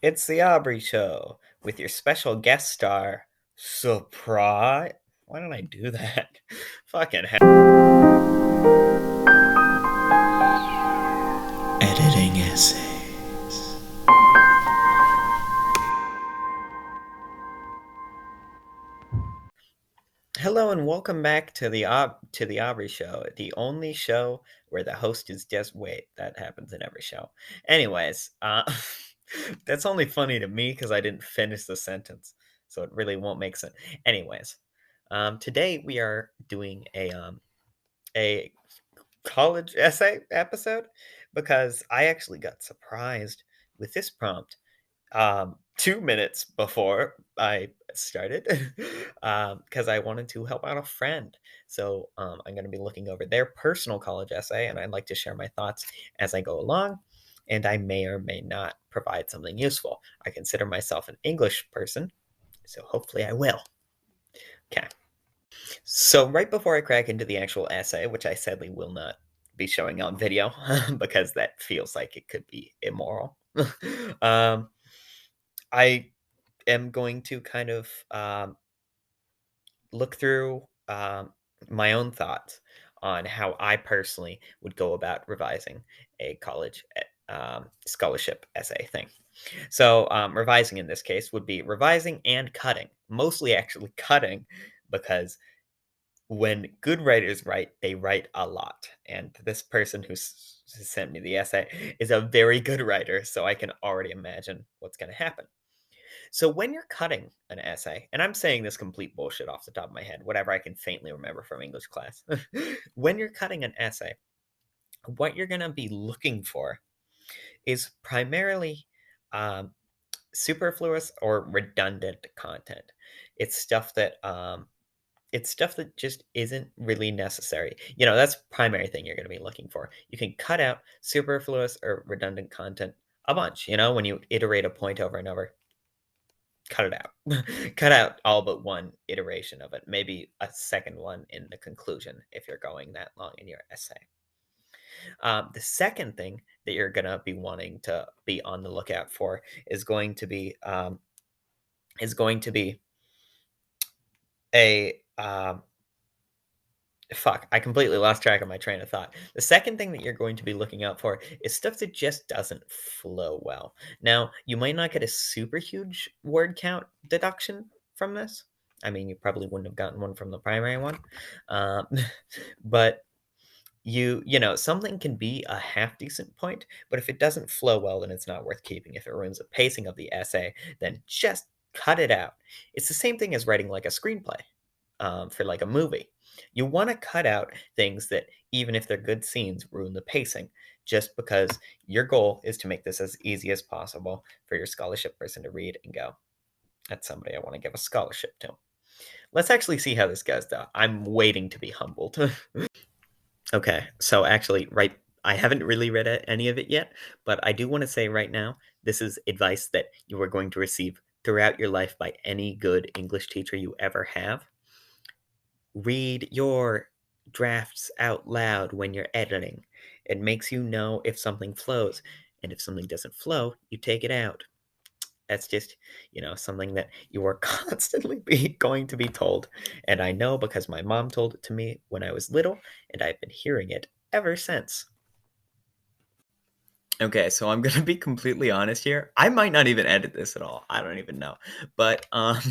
It's the Aubrey Show with your special guest star, Surprise. Why don't I do that? Fucking hell. Editing essays. Hello and welcome back to the Aubrey Show, the only show where the host is just wait. That happens in every show. Anyways, that's only funny to me because I didn't finish the sentence, so it really won't make sense. Anyways, today we are doing a college essay episode because I actually got surprised with this prompt 2 minutes before I started because I wanted to help out a friend. So I'm going to be looking over their personal college essay, and I'd like to share my thoughts as I go along. And I may or may not provide something useful. I consider myself an English person, so hopefully I will. Okay. So, right before I crack into the actual essay, which I sadly will not be showing on video because that feels like it could be immoral, um, I am going to kind of look through my own thoughts on how I personally would go about revising a college scholarship essay thing. So, revising in this case would be revising and cutting, mostly actually cutting because when good writers write, they write a lot. And this person who sent me the essay is a very good writer, so I can already imagine what's going to happen. So when you're cutting an essay, and I'm saying this complete bullshit off the top of my head, whatever I can faintly remember from English class, when you're cutting an essay, what you're going to be looking for is primarily um, superfluous or redundant content. It's stuff that just isn't really necessary. That's primary thing you're going to be looking for. You can cut out superfluous or redundant content a bunch, when you iterate a point over and over, cut it out. Cut out all but one iteration of it, maybe a second one in the conclusion if you're going that long in your essay. The second thing that you're going to be wanting to be on the lookout for is going to be a fuck, I completely lost track of my train of thought. The second thing that you're going to be looking out for is stuff that just doesn't flow well. Now, you might not get a super huge word count deduction from this. I mean, you probably wouldn't have gotten one from the primary one. Um, but something can be a half decent point, but if it doesn't flow well, then it's not worth keeping. If it ruins the pacing of the essay, then just cut it out. It's the same thing as writing like a screenplay for like a movie. You want to cut out things that, even if they're good scenes, ruin the pacing, just because your goal is to make this as easy as possible for your scholarship person to read and go, that's somebody I want to give a scholarship to. Let's actually see how this goes, though. I'm waiting to be humbled. Okay, so actually, right, I haven't really read any of it yet, but I do want to say right now, this is advice that you are going to receive throughout your life by any good English teacher you ever have. Read your drafts out loud when you're editing. It makes you know if something flows, and if something doesn't flow, you take it out. That's just, something that you are constantly going to be told. And I know because my mom told it to me when I was little, and I've been hearing it ever since. Okay, so I'm gonna be completely honest here. I might not even edit this at all. I don't even know. But I'm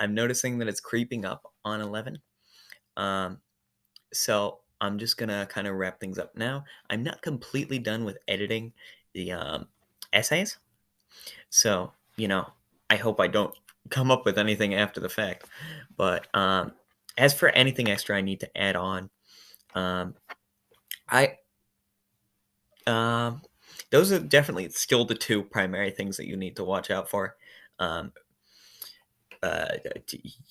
noticing that it's creeping up on 11. Um so I'm just gonna kind of wrap things up now. I'm not completely done with editing the essays. So, I hope I don't come up with anything after the fact. But as for anything extra I need to add on, um, I um, those are definitely still the two primary things that you need to watch out for. Um,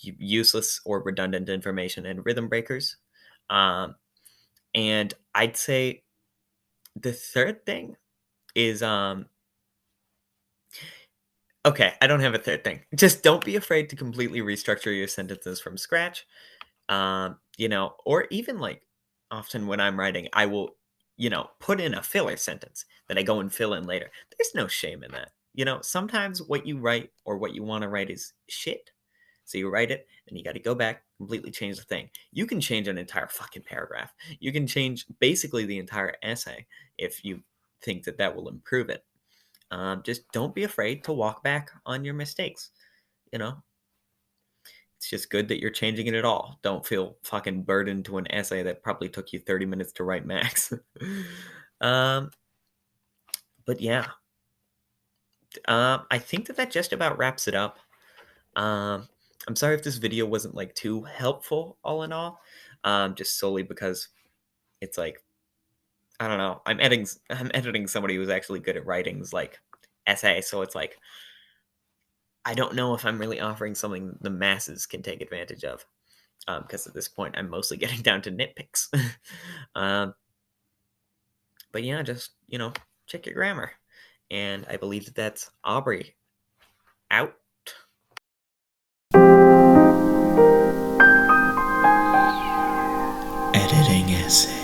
Useless or redundant information and rhythm breakers. Um, and I'd say the third thing is okay, I don't have a third thing. Just don't be afraid to completely restructure your sentences from scratch. Or even like often when I'm writing, I will, put in a filler sentence that I go and fill in later. There's no shame in that. sometimes what you write or what you want to write is shit. So you write it, and you got to go back, completely change the thing. You can change an entire fucking paragraph. You can change basically the entire essay if you think that that will improve it. Just don't be afraid to walk back on your mistakes. You know, it's just good that you're changing it at all. Don't feel fucking burdened to an essay that probably took you 30 minutes to write max. um, but yeah, I think that just about wraps it up. Um, I'm sorry if this video wasn't like too helpful all in all. Just solely because it's like, I don't know. I'm editing somebody who's actually good at writing's like essay, so it's like I don't know if I'm really offering something the masses can take advantage of. Because at this point I'm mostly getting down to nitpicks. um, but yeah, just check your grammar. And I believe that that's Aubrey out. Editing essay.